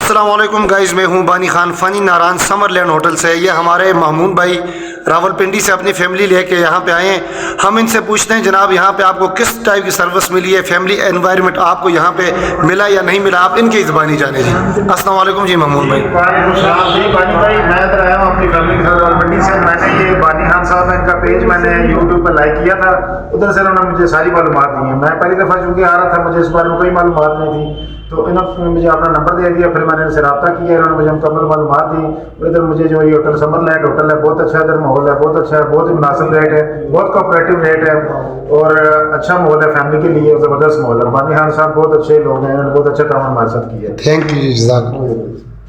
अस्सलाम वालेकुम गाइस, मैं हूं बानी Khan funny Narayan Summerland hotel से। ये हमारे महमूद भाई रावलपिंडी से अपनी फैमिली लेके यहाँ पे आए हैं। हम इनसे पूछते हैं जनाब यहाँ पे आपको किस टाइप की सर्विस मिली है, फैमिली एनवायरनमेंट आपको यहाँ पे मिला या नहीं मिला, आप इनकी ज़बानी जाने जी। अस्सलाम वालेकुम जी महमूद भाई। बानी भाई, मैं इधर आया हूँ अपनी फैमिली के साथ रावलपिंडी से। मैंने ये बानी खान साहब इनका पेज मैंने यूट्यूब पर लाइक किया था, उधर से उन्होंने मुझे सारी मालूमात दी है। मैं पहली दफ़ा चूँकि आ रहा था, मुझे इस बारे में कोई मालूमात नहीं थी, तो इन्होंने मुझे अपना नंबर दे दिया। फिर मैंने इनसे रब्ता किया, इन्होंने मुझे मुकम्मल मालूमात दी। इधर मुझे जो ये होटल समरलैंड होटल है बहुत अच्छा, इधर माहौल है बहुत अच्छा है, बहुत ही मुनासिब रेट है, बहुत कोऑपरेटिव रेट है और अच्छा माहौल है फैमिली के लिए, ज़बरदस्त माहौल है। बानी खान साहब बहुत अच्छे लोग हैं, उन्होंने बहुत अच्छा काम हमारे साथ किया। थैंक यू जी,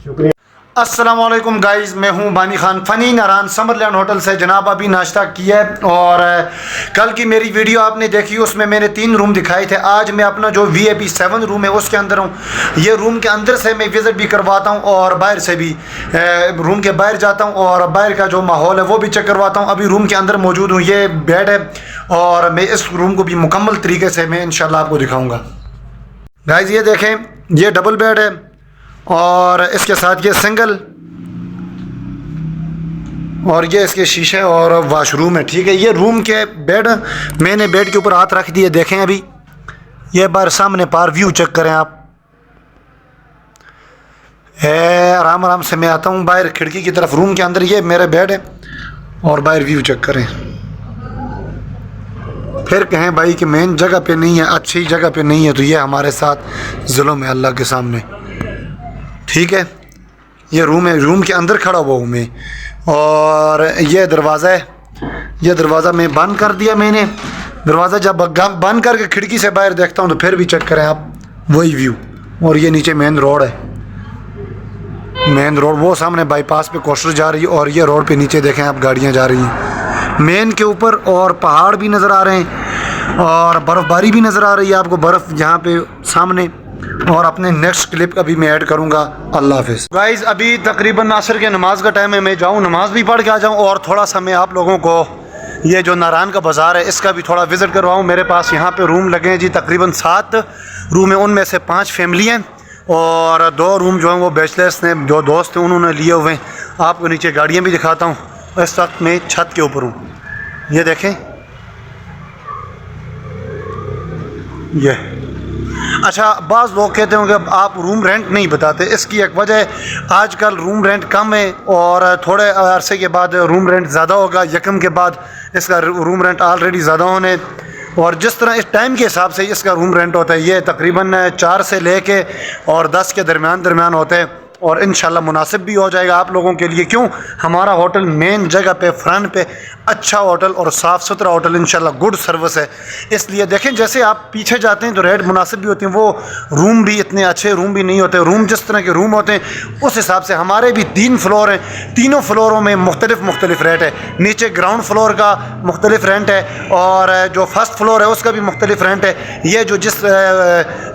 शुक्रिया। अस्सलाम वालेकुम गाइस, मैं हूं बानी Khan funny Narayan Summerland hotel से। जनाब अभी नाश्ता किया है और कल की मेरी वीडियो आपने देखी, उसमें मैंने 3 रूम दिखाए थे। आज मैं अपना जो VIP 7 रूम है उसके अंदर हूं। ये रूम के अंदर से मैं विज़िट भी करवाता हूं और बाहर से भी रूम के बाहर जाता हूं और बाहर का जो माहौल है वो भी चेक करवाता हूं। अभी रूम के अंदर मौजूद हूँ, ये बेड है और मैं इस रूम को भी मुकम्मल तरीके से मैं इंशाल्लाह आपको दिखाऊँगा। गाइस ये देखें, ये डबल बेड है और इसके साथ ये सिंगल, और ये इसके शीशे और वाशरूम है। ठीक है, ये रूम के बेड, मैंने बेड के ऊपर हाथ रख दिए। देखें अभी ये बार सामने पार व्यू चेक करें आप। आराम आराम से मैं आता हूँ बाहर खिड़की की तरफ। रूम के अंदर ये मेरे बेड है और बाहर व्यू चेक करें। फिर कहें भाई कि मेन जगह पे नहीं है, अच्छी जगह पे नहीं है, तो ये हमारे साथ जुल्म है अल्लाह के सामने। ठीक है, ये रूम है, रूम के अंदर खड़ा हुआ हूँ मैं और ये दरवाज़ा है। ये दरवाज़ा मैं बंद कर दिया मैंने। दरवाज़ा जब बंद करके खिड़की से बाहर देखता हूँ तो फिर भी चेक करें आप वही व्यू। और ये नीचे मेन रोड है, मेन रोड वो सामने बाईपास पे कोस्टर जा रही है और ये रोड पे नीचे देखें आप गाड़ियाँ जा रही हैं मेन के ऊपर, और पहाड़ भी नज़र आ रहे हैं और बर्फ़बारी भी नज़र आ रही है आपको, बर्फ़ यहाँ पे सामने। और अपने नेक्स्ट क्लिप का भी मैं ऐड करूँगा। अल्लाह हाफ़िज़। गाइज़ अभी तकरीबन असर के नमाज का टाइम है, मैं जाऊँ नमाज भी पढ़ के आ जाऊँ और थोड़ा सा मैं आप लोगों को ये जो नारायण का बाज़ार है इसका भी थोड़ा विज़िट करवाऊँ। मेरे पास यहाँ पे रूम लगे हैं जी, तकरीबन 7 रूम है, उनमें से 5 फैमिली हैं और 2 रूम जो हैं वो बैचलर्स ने, जो दोस्त हैं उन्होंने लिए हुए हैं। आपको नीचे गाड़ियाँ भी दिखाता हूँ। इस वक्त मैं छत के ऊपर हूँ, ये देखें ये। अच्छा, बाज़ लोग कहते होंगे अब आप रूम रेंट नहीं बताते, इसकी एक वजह है आजकल रूम रेंट कम है और थोड़े अरसे के बाद रूम रेंट ज़्यादा होगा। यकम के बाद इसका रूम रेंट ऑलरेडी ज़्यादा होने, और जिस तरह इस टाइम के हिसाब से इसका रूम रेंट होता है ये तकरीबन 4 से लेके और 10 के दरमियान होते हैं और इंशाल्लाह मुनासिब भी हो जाएगा आप लोगों के लिए। क्यों, हमारा होटल मेन जगह पे फ्रंट पे अच्छा होटल और साफ़ सुथरा होटल, इंशाल्लाह गुड सर्विस है। इसलिए देखें जैसे आप पीछे जाते हैं तो रेट मुनासिब भी होती हैं, वो रूम भी इतने अच्छे रूम भी नहीं होते। रूम जिस तरह के रूम होते हैं उस हिसाब से हमारे भी 3 फ्लोर हैं, तीनों फ्लोरों में मुख्तलिफ रेट है। नीचे ग्राउंड फ्लोर का मुख्तलिफ रेंट है और जो फर्स्ट फ्लोर है उसका भी मुख्तलिफ रेंट है। ये जो जिस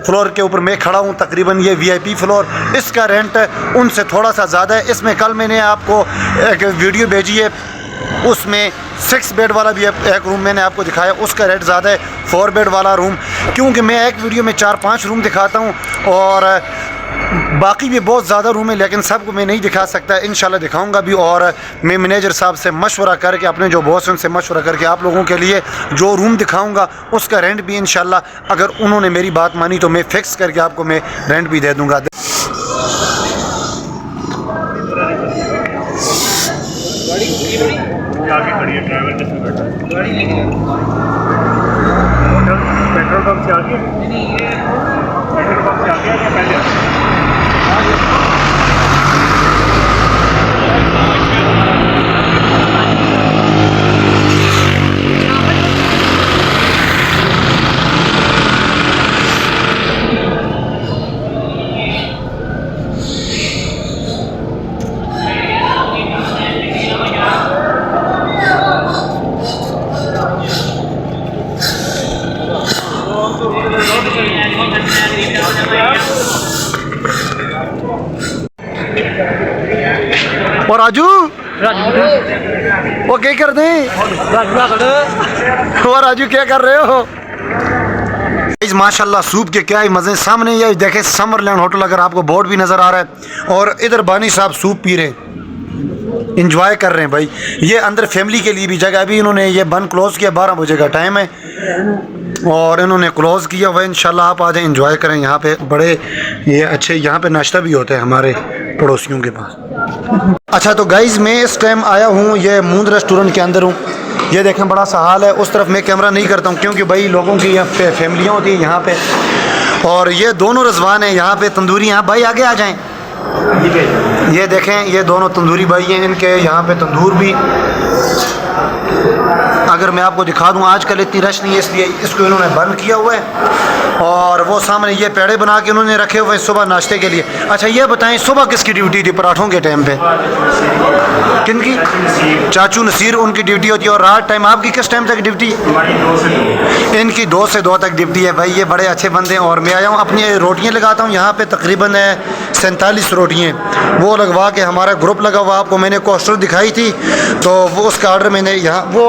फ्लोर के ऊपर मैं खड़ा हूँ तकरीबन ये VIP फ्लोर, इसका रेंट उनसे थोड़ा सा ज़्यादा है। इसमें कल मैंने आपको एक वीडियो भेजी है, उसमें 6 बेड वाला भी एक रूम मैंने आपको दिखाया, उसका रेट ज़्यादा है 4 बेड वाला रूम। क्योंकि मैं एक वीडियो में 4-5 रूम दिखाता हूँ और बाकी भी बहुत ज़्यादा रूम है, लेकिन सबको मैं नहीं दिखा सकता। इंशाल्लाह दिखाऊंगा भी और मैं मैनेजर साहब से मशवरा करके, अपने जो बॉस हैं उनसे मशवरा करके आप लोगों के लिए जो रूम दिखाऊंगा उसका रेंट भी इंशाल्लाह अगर उन्होंने मेरी बात मानी तो मैं फ़िक्स करके आपको मैं रेंट भी दे दूँगा। आगे खड़ी है, ड्राइवर जिसमें बैठा है गाड़ी लेके होटल पेट्रोल पंप से आगे, पेट्रोल पंप से आगे या पहले? और राजू वो क्या कर दें? और राजू क्या कर रहे हो? इस माशाल्लाह सूप के क्या ही मज़े। सामने ये देखें समरलैंड होटल, अगर आपको बोर्ड भी नज़र आ रहा है, और इधर बानी साहब सूप पी रहे हैं, इंजॉय कर रहे हैं भाई। ये अंदर फैमिली के लिए भी जगह, अभी इन्होंने ये बंद क्लोज़ किया, 12 बजे का टाइम है और इन्होंने क्लोज़ किया हुआ है। इंशाल्लाह आप आ जाएँ, इंजॉय करें। यहाँ पे बड़े ये अच्छे यहाँ पे नाश्ता भी होता है हमारे पड़ोसियों के पास। अच्छा तो गाइज़ मैं इस टाइम आया हूँ ये मूंद रेस्टोरेंट के अंदर हूँ। ये देखें बड़ा सा हाल है, उस तरफ मैं कैमरा नहीं करता हूँ क्योंकि भाई लोगों की यहाँ पे फैमिलियाँ होती हैं यहाँ पे। और ये दोनों रज़वान हैं यहाँ पे तंदूरी। यहाँ भाई आगे आ जाएं। ये देखें ये दोनों तंदूरी भाई हैं, इनके यहाँ पे तंदूर भी अगर मैं आपको दिखा दूँ आजकल इतनी रश नहीं है इसलिए इसको इन्होंने बंद किया हुआ है। और वो सामने ये पेड़े बना के उन्होंने रखे हुए हैं सुबह नाश्ते के लिए। अच्छा ये बताएं सुबह किसकी ड्यूटी थी पराठों के टाइम पे? किनकी? चाचू नसीर, उनकी ड्यूटी होती है। और रात टाइम आपकी किस टाइम तक ड्यूटी? इनकी 2 से 2 तक ड्यूटी है भाई। ये बड़े अच्छे बंदे हैं। और मैं आया हूँ अपनी रोटियाँ लगाता हूँ यहाँ पे तकरीबन 47 रोटियाँ वो लगवा के हमारा ग्रुप लगा हुआ। आपको मैंने कोस्टर दिखाई थी तो वो उसका ऑर्डर मैंने यहाँ वो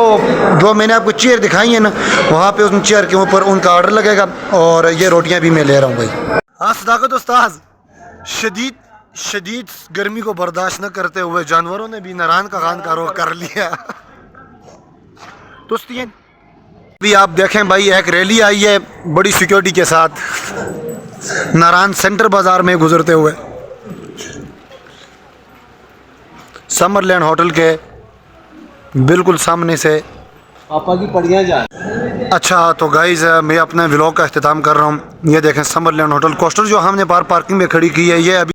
जो मैंने आपको चेयर दिखाई है ना वहाँ पे उन चेयर के ऊपर उनका ऑर्डर लगेगा। और ये रोटियाँ भी मैं ले रहा हूँ भाई। हाँ सदाकत उस्ताद, शदीद गर्मी को बर्दाश्त न करते हुए जानवरों ने भी नारायण का खान का रुख कर लिया। तो भी आप देखें भाई एक रैली आई है बड़ी सिक्योरिटी के साथ नारायण सेंटर बाज़ार में गुजरते हुए समरलैंड होटल के बिल्कुल सामने से। पापा की पड़ियाँ जाए। अच्छा तो गाइज़ मैं अपने व्लॉग का अख्तिताम कर रहा हूँ। ये देखें समरलैंड होटल। कोस्टर जो हमने पार्किंग में खड़ी की है ये अभी